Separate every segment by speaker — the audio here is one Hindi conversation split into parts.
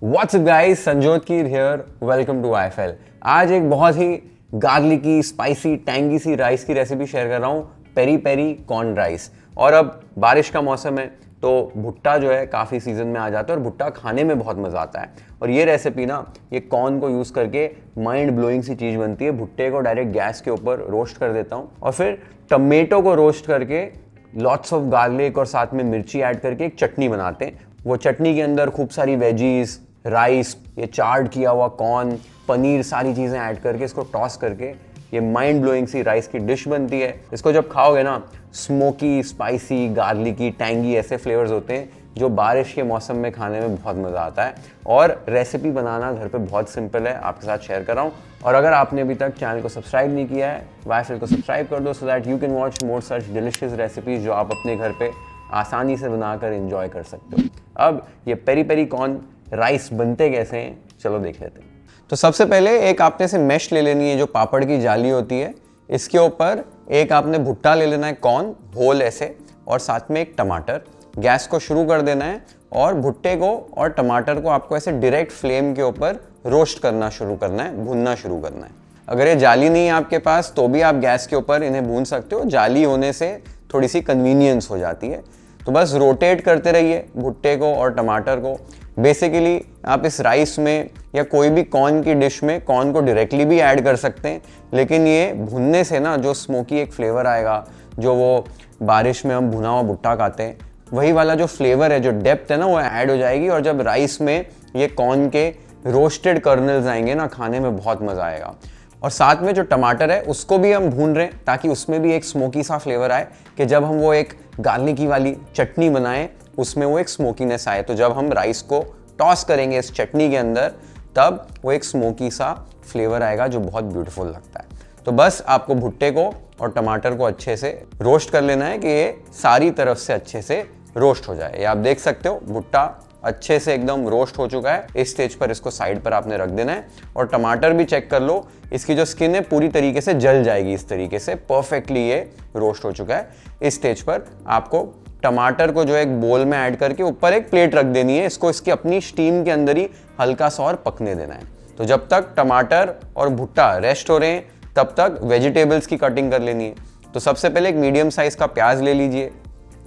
Speaker 1: What's up guys, Sanjyot Keer here, welcome to IFL. आज एक बहुत ही गार्लिकी, स्पाइसी, टैंगी सी राइस की रेसिपी शेयर कर रहा हूँ, पेरी पेरी कॉर्न राइस। और अब बारिश का मौसम है तो भुट्टा जो है काफ़ी सीजन में आ जाता है और भुट्टा खाने में बहुत मज़ा आता है। और ये रेसिपी ना, ये कॉर्न को यूज़ करके माइंड ब्लोइंग सी चीज़ बनती है। भुट्टे को डायरेक्ट गैस के ऊपर रोस्ट कर देता हूँ और फिर टमेटो को रोस्ट करके लॉट्स ऑफ गार्लिक और साथ में मिर्ची ऐड करके एक चटनी बनाते हैं। वो चटनी के अंदर खूब सारी वेजीज, राइस, ये चार्ड किया हुआ कॉर्न, पनीर, सारी चीज़ें ऐड करके इसको टॉस करके ये माइंड ब्लोइंग सी राइस की डिश बनती है। इसको जब खाओगे ना, स्मोकी, स्पाइसी, गार्लिकी, टैंगी ऐसे फ्लेवर्स होते हैं जो बारिश के मौसम में खाने में बहुत मज़ा आता है। और रेसिपी बनाना घर पे बहुत सिंपल है, आपके साथ शेयर कर रहा हूँ। और अगर आपने अभी तक चैनल को सब्सक्राइब नहीं किया है, वाईफाई को सब्सक्राइब कर दो, so that you can watch more such delicious recipes जो आप अपने घर पे आसानी से बनाकर एंजॉय कर सकते हो। अब ये पेरी पेरी कॉर्न राइस बनते कैसे हैं, चलो देख लेते हैं। तो सबसे पहले एक आपने से मैश ले लेनी है, जो पापड़ की जाली होती है। इसके ऊपर एक आपने भुट्टा ले लेना है, कॉर्न होल ऐसे, और साथ में एक टमाटर। गैस को शुरू कर देना है और भुट्टे को और टमाटर को आपको ऐसे डायरेक्ट फ्लेम के ऊपर रोस्ट करना शुरू करना है, भूनना शुरू करना है। अगर ये जाली नहीं है आपके पास तो भी आप गैस के ऊपर इन्हें भून सकते हो। जाली होने से थोड़ी सी कन्वीनियंस हो जाती है। तो बस रोटेट करते रहिए भुट्टे को और टमाटर को। बेसिकली आप इस राइस में या कोई भी कॉर्न की डिश में कॉर्न को डायरेक्टली भी ऐड कर सकते हैं, लेकिन ये भुनने से ना जो स्मोकी एक फ्लेवर आएगा, जो वो बारिश में हम भुना हुआ भुट्टा खाते हैं वही वाला जो फ्लेवर है, जो डेप्थ है ना, वो ऐड हो जाएगी। और जब राइस में ये कॉर्न के रोस्टेड कर्नल्स आएंगे ना, खाने में बहुत मज़ा आएगा। और साथ में जो टमाटर है उसको भी हम भून रहे हैं ताकि उसमें भी एक स्मोकी सा फ्लेवर आए, कि जब हम वो एक गार्लिकी वाली चटनी बनाएं उसमें वो एक स्मोकीनेस आए। तो जब हम राइस को टॉस करेंगे इस चटनी के अंदर, तब वो एक स्मोकी सा फ्लेवर आएगा जो बहुत ब्यूटीफुल लगता है। तो बस आपको भुट्टे को और टमाटर को अच्छे से रोस्ट कर लेना है कि ये सारी तरफ से अच्छे से रोस्ट हो जाए। ये आप देख सकते हो भुट्टा अच्छे से एकदम रोस्ट हो चुका है। इस स्टेज पर इसको साइड पर आपने रख देना है। और टमाटर भी चेक कर लो, इसकी जो स्किन है पूरी तरीके से जल जाएगी। इस तरीके से परफेक्टली ये रोस्ट हो चुका है। इस स्टेज पर आपको टमाटर को जो एक बोल में ऐड करके ऊपर एक प्लेट रख देनी है। इसको इसकी अपनी स्टीम के अंदर ही हल्का सा और पकने देना है। तो जब तक टमाटर और भुट्टा रेस्ट हो रहे हैं तब तक वेजिटेबल्स की कटिंग कर लेनी है। तो सबसे पहले एक मीडियम साइज का प्याज ले लीजिए,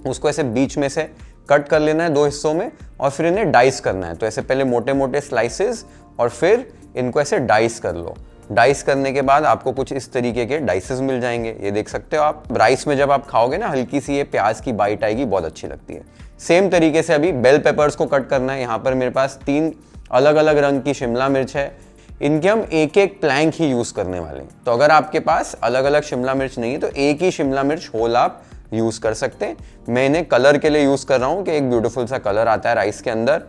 Speaker 1: उसको ऐसे बीच में से कट कर लेना है 2 हिस्सों में और फिर इन्हें डाइस करना है। तो ऐसे पहले मोटे मोटे स्लाइसेस और फिर इनको ऐसे डाइस कर लो। डाइस करने के बाद आपको कुछ इस तरीके के डाइसेस मिल जाएंगे, ये देख सकते हो आप। राइस में जब आप खाओगे ना, हल्की सी ये प्याज की बाइट आएगी, बहुत अच्छी लगती है। सेम तरीके से अभी बेल पेपर्स को कट करना है। यहाँ पर मेरे पास 3 अलग अलग रंग की शिमला मिर्च है। इनके हम एक एक प्लैंक ही यूज करने वाले हैं। तो अगर आपके पास अलग अलग शिमला मिर्च नहीं है तो एक ही शिमला मिर्च होल आप यूज कर सकते हैं। मैं इन्हें कलर के लिए यूज कर रहा हूँ कि एक ब्यूटीफुल सा कलर आता है राइस के अंदर,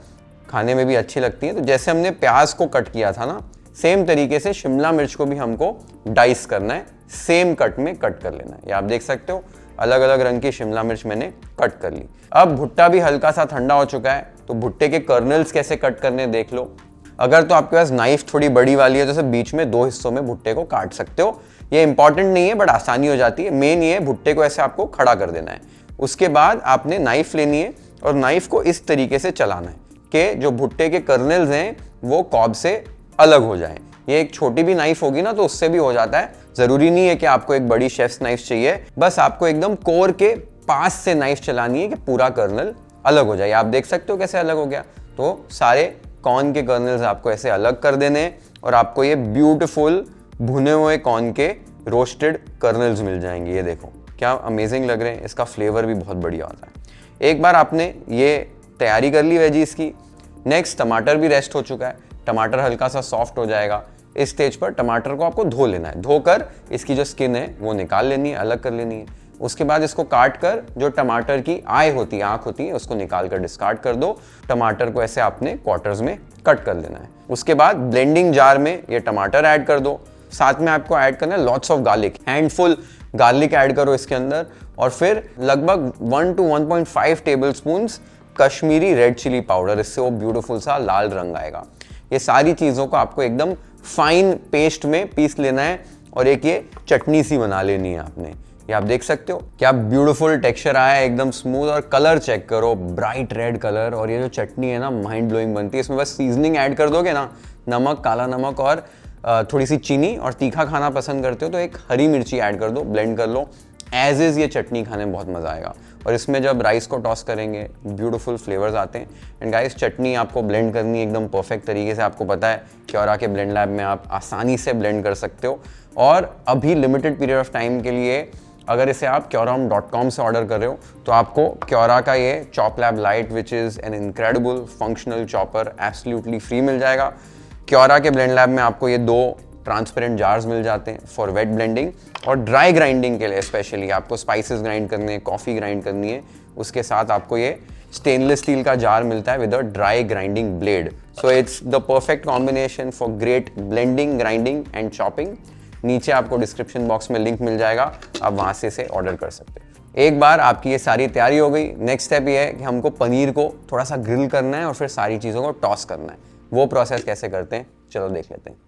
Speaker 1: खाने में भी अच्छी लगती है। तो जैसे हमने प्याज को कट किया था ना, सेम तरीके से शिमला मिर्च को भी हमको डाइस करना है, सेम कट में कट कर लेना है। ये आप देख सकते हो अलग अलग रंग की शिमला मिर्च मैंने कट कर ली। अब भुट्टा भी हल्का सा ठंडा हो चुका है, तो भुट्टे के कर्नल्स कैसे कट करने देख लो। अगर तो आपके पास नाइफ थोड़ी बड़ी वाली है तो बीच में 2 हिस्सों में भुट्टे को काट सकते हो। ये इंपॉर्टेंट नहीं है बट आसानी हो जाती है। मेन ये भुट्टे को ऐसे आपको खड़ा कर देना है। उसके बाद आपने नाइफ लेनी है और नाइफ को इस तरीके से चलाना है कि जो भुट्टे के कर्नल्स हैं वो कॉब से अलग हो जाएं। ये एक छोटी भी नाइफ होगी ना तो उससे भी हो जाता है। जरूरी नहीं है कि आपको एक बड़ी शेफ्स नाइफ चाहिए, बस आपको एकदम कोर के पास से नाइफ चलानी है कि पूरा कर्नल अलग हो जाए। आप देख सकते हो कैसे अलग हो गया। तो सारे कॉर्न के कर्नल्स आपको ऐसे अलग कर देने हैं और आपको ये ब्यूटीफुल भुने हुए कॉर्न के रोस्टेड कर्नल्स मिल जाएंगे। ये देखो क्या अमेजिंग लग रहे हैं, इसका फ्लेवर भी बहुत बढ़िया होता है। एक बार आपने ये तैयारी कर ली वेजीज की, नेक्स्ट टमाटर भी रेस्ट हो चुका है। टमाटर हल्का सा सॉफ्ट हो जाएगा। इस स्टेज पर टमाटर को आपको धो लेना है। धोकर इसकी जो स्किन है वो निकाल लेनी है, अलग कर लेनी है। उसके बाद इसको काट कर जो टमाटर की आँख होती है उसको निकाल कर डिस्कार्ड कर दो। टमाटर को ऐसे आपने क्वार्टर्स में कट कर लेना है। उसके बाद ब्लेंडिंग जार में ये टमाटर ऐड कर दो। साथ में आपको ऐड करना है lots of garlic, handful garlic add करो इसके अंदर। और फिर लगभग 1 to 1.5 tablespoon Kashmiri red chilli powder, इससे वो ब्यूटीफुल सा लाल रंग आएगा। ये सारी चीज़ों को आपको एकदम फाइन पेस्ट में पीस लेना है और एक ये चटनी सी बना लेनी है आपने। ये आप देख सकते हो क्या ब्यूटीफुल टेक्सचर आया है, एकदम स्मूथ। और कलर चेक करो, ब्राइट रेड कलर। और ये जो चटनी है ना, माइंड ब्लोइंग बनती है। इसमें बस सीजनिंग ऐड कर दोगे ना, नमक, काला नमक और थोड़ी सी चीनी, और तीखा खाना पसंद करते हो तो एक हरी मिर्ची ऐड कर दो, ब्लेंड कर लो। एज इज ये चटनी खाने में बहुत मज़ा आएगा। और इसमें जब राइस को टॉस करेंगे, ब्यूटीफुल फ्लेवर्स आते हैं। एंड गाइस, चटनी आपको ब्लेंड करनी एकदम परफेक्ट तरीके से, आपको पता है क्योरा के ब्लेंड लैब में आप आसानी से ब्लेंड कर सकते हो। और अभी लिमिटेड पीरियड ऑफ टाइम के लिए अगर इसे आप QuoraHome.com से ऑर्डर कर रहे हो तो आपको क्योरा का ये chop lab lite, which is an incredible functional chopper, absolutely free मिल जाएगा। क्योरा के ब्लेंड लैब में आपको ये 2 ट्रांसपेरेंट जार्स मिल जाते हैं फॉर वेट ब्लेंडिंग। और ड्राई ग्राइंडिंग के लिए स्पेशली आपको स्पाइसेस ग्राइंड करने हैं, कॉफ़ी ग्राइंड करनी है, उसके साथ आपको ये स्टेनलेस स्टील का जार मिलता है with a dry grinding blade. So it's the perfect combination for great blending, grinding and chopping. नीचे आपको डिस्क्रिप्शन बॉक्स में लिंक मिल जाएगा, आप वहाँ से इसे ऑर्डर कर सकते हैं। एक बार आपकी ये सारी तैयारी हो गई, नेक्स्ट स्टेप ये है कि हमको पनीर को थोड़ा सा ग्रिल करना है और फिर सारी चीज़ों को टॉस करना है। वो प्रोसेस कैसे करते हैं चलो देख लेते हैं।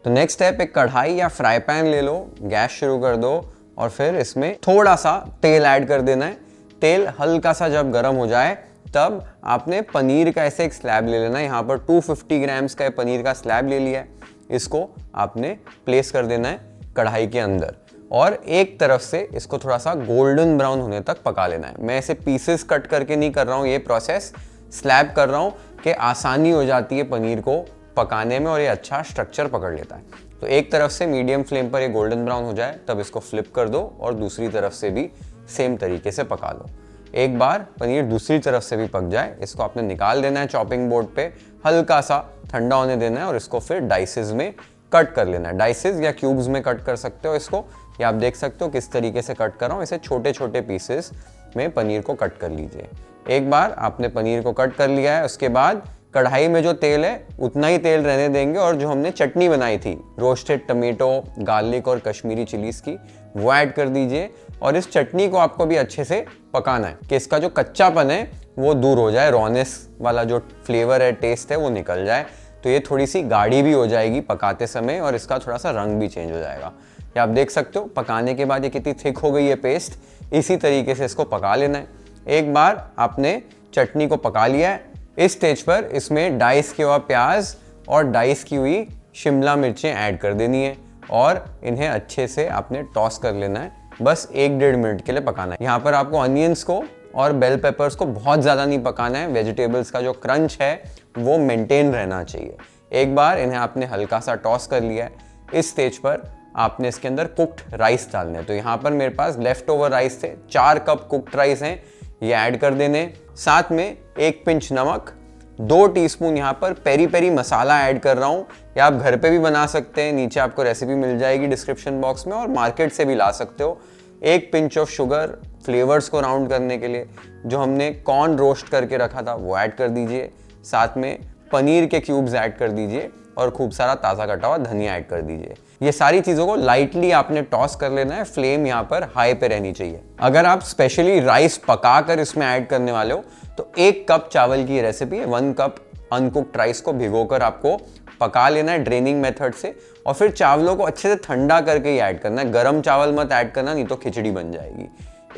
Speaker 1: तो नेक्स्ट स्टेप, एक कढ़ाई या फ्राई पैन ले लो, गैस शुरू कर दो और फिर इसमें थोड़ा सा तेल ऐड कर देना है। तेल हल्का सा जब गर्म हो जाए तब आपने पनीर का ऐसे एक स्लैब ले लेना है। यहाँ पर 250 ग्राम्स का पनीर का स्लैब ले लिया है। इसको आपने प्लेस कर देना है कढ़ाई के अंदर और एक तरफ से इसको थोड़ा सा गोल्डन ब्राउन होने तक पका लेना है। मैं इसे पीसेस कट करके नहीं कर रहा हूँ, ये प्रोसेस स्लैब कर रहा हूँ कि आसानी हो जाती है पनीर को पकाने में और ये अच्छा स्ट्रक्चर पकड़ लेता है। तो एक तरफ से मीडियम फ्लेम पर ये गोल्डन ब्राउन हो जाए तब इसको फ्लिप कर दो और दूसरी तरफ से भी सेम तरीके से पका लो। एक बार पनीर दूसरी तरफ से भी पक जाए, इसको आपने निकाल देना है चॉपिंग बोर्ड पे, हल्का सा ठंडा होने देना है और इसको फिर डाइसेस में कट कर लेना है। डाइसेस या क्यूब्स में कट कर सकते हो इसको, या आप देख सकते हो किस तरीके से कट कर रहा हूँ। इसे छोटे छोटे पीसेस में पनीर को कट कर लीजिए। एक बार आपने पनीर को कट कर लिया है, उसके बाद कढ़ाई में जो तेल है उतना ही तेल रहने देंगे और जो हमने चटनी बनाई थी रोस्टेड टमेटो, गार्लिक और कश्मीरी चिलीज की, वो ऐड कर दीजिए। और इस चटनी को आपको भी अच्छे से पकाना है कि इसका जो कच्चापन है वो दूर हो जाए, रॉनेस वाला जो फ्लेवर है, टेस्ट है, वो निकल जाए। तो ये थोड़ी सी गाढ़ी भी हो जाएगी पकाते समय और इसका थोड़ा सा रंग भी चेंज हो जाएगा। ये आप देख सकते हो पकाने के बाद ये कितनी थिक हो गई है पेस्ट। इसी तरीके से इसको पका लेना है। एक बार आपने चटनी को पका लिया है, इस स्टेज पर इसमें डाइस किया हुआ प्याज और डाइस की हुई शिमला मिर्चें ऐड कर देनी है और इन्हें अच्छे से आपने टॉस कर लेना है। बस 1-1.5 मिनट के लिए पकाना है। यहाँ पर आपको अनियंस को और बेल पेपर्स को बहुत ज़्यादा नहीं पकाना है। वेजिटेबल्स का जो क्रंच है वो मेंटेन रहना चाहिए। एक बार इन्हें आपने हल्का सा टॉस कर लिया है, इस स्टेज पर आपने इसके अंदर कुक्ड राइस डालने हैं। तो यहाँ पर मेरे पास लेफ्ट ओवर राइस थे, 4 कप कुक्ड राइस हैं, ये ऐड कर देने। साथ में 1 पिंच नमक, 2 टीस्पून यहाँ पर पेरी पेरी मसाला ऐड कर रहा हूँ। या आप घर पे भी बना सकते हैं, नीचे आपको रेसिपी मिल जाएगी डिस्क्रिप्शन बॉक्स में, और मार्केट से भी ला सकते हो। 1 पिंच ऑफ शुगर फ्लेवर्स को राउंड करने के लिए। जो हमने कॉर्न रोस्ट करके रखा था वो ऐड कर दीजिए। साथ में पनीर के क्यूब्स ऐड कर दीजिए और खूब सारा ताज़ा कटा हुआ धनिया ऐड कर दीजिए। ये सारी चीज़ों को लाइटली आपने टॉस कर लेना है। फ्लेम यहाँ पर हाई पे रहनी चाहिए। अगर आप स्पेशली राइस पकाकर इसमें ऐड करने वाले हो तो 1 कप चावल की रेसिपी है, 1 कप अनकुक्ड राइस को भिगोकर आपको पका लेना है ड्रेनिंग मेथड से, और फिर चावलों को अच्छे से ठंडा करके ही ऐड करना है। गरम चावल मत ऐड करना, नहीं तो खिचड़ी बन जाएगी।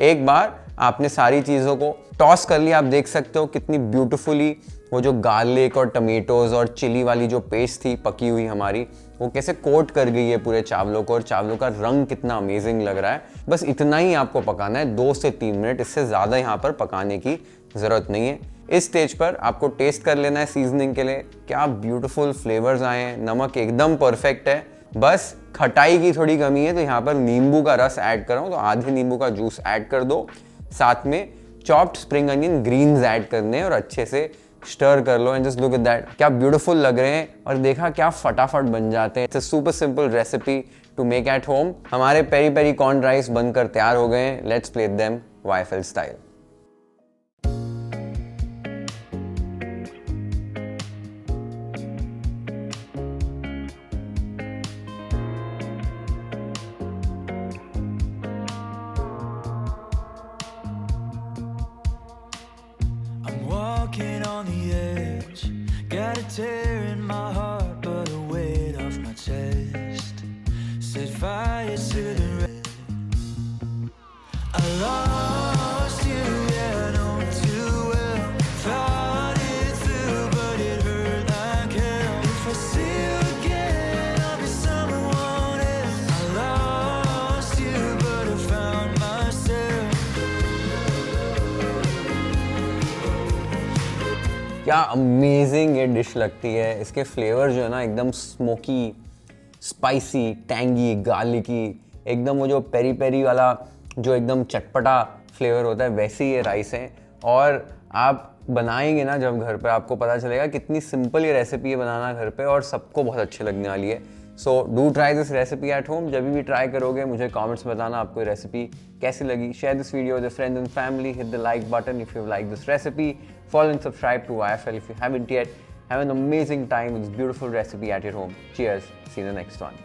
Speaker 1: एक बार आपने सारी चीज़ों को टॉस कर लिया, आप देख सकते हो कितनी ब्यूटीफुली वो जो गार्लिक और टमेटोज और चिली वाली जो पेस्ट थी पकी हुई हमारी, वो कैसे कोट कर गई है पूरे चावलों को, और चावलों का रंग कितना अमेजिंग लग रहा है। बस इतना ही आपको पकाना है, 2 से 3 मिनट, इससे ज़्यादा यहाँ पर पकाने की ज़रूरत नहीं है। इस स्टेज पर आपको टेस्ट कर लेना है सीजनिंग के लिए, क्या ब्यूटीफुल फ्लेवर्स आए हैं, नमक एकदम परफेक्ट है। बस खटाई की थोड़ी कमी है तो यहाँ पर नींबू का रस ऐड कर रहा हूँ, तो आधे नींबू का जूस ऐड कर दो। साथ में chopped spring onion greens add करने और अच्छे से स्टर कर लो and just look at that, क्या ब्यूटीफुल लग रहे हैं और देखा क्या फटाफट बन जाते हैं। It's a super simple recipe to make at home. हमारे पेरी पेरी कॉर्न राइस बनकर तैयार हो गए हैं। Let's plate them waffle style.
Speaker 2: Walking on the edge, got a tear in my heart, but a weight off my chest. Set fire to the red.
Speaker 1: क्या अमेजिंग ये डिश लगती है। इसके फ्लेवर जो है ना एकदम स्मोकी, स्पाइसी, टैंगी, गार्लिकी, एकदम वो जो पेरी पेरी वाला जो एकदम चटपटा फ्लेवर होता है वैसे ही ये राइस है। और आप बनाएंगे ना जब घर पे, आपको पता चलेगा कितनी सिंपल ये रेसिपी है बनाना घर पे, और सबको बहुत अच्छी लगने वाली है। So do try this recipe at home. जब भी ट्राई करोगे मुझे कमेंट्स में बताना आपको ये रेसिपी कैसी लगी। Share this video with friends and family, hit the like button if you like this recipe, follow and subscribe to YFL if you haven't yet. Have an amazing time with this beautiful recipe at your home. Cheers, see you in the next one.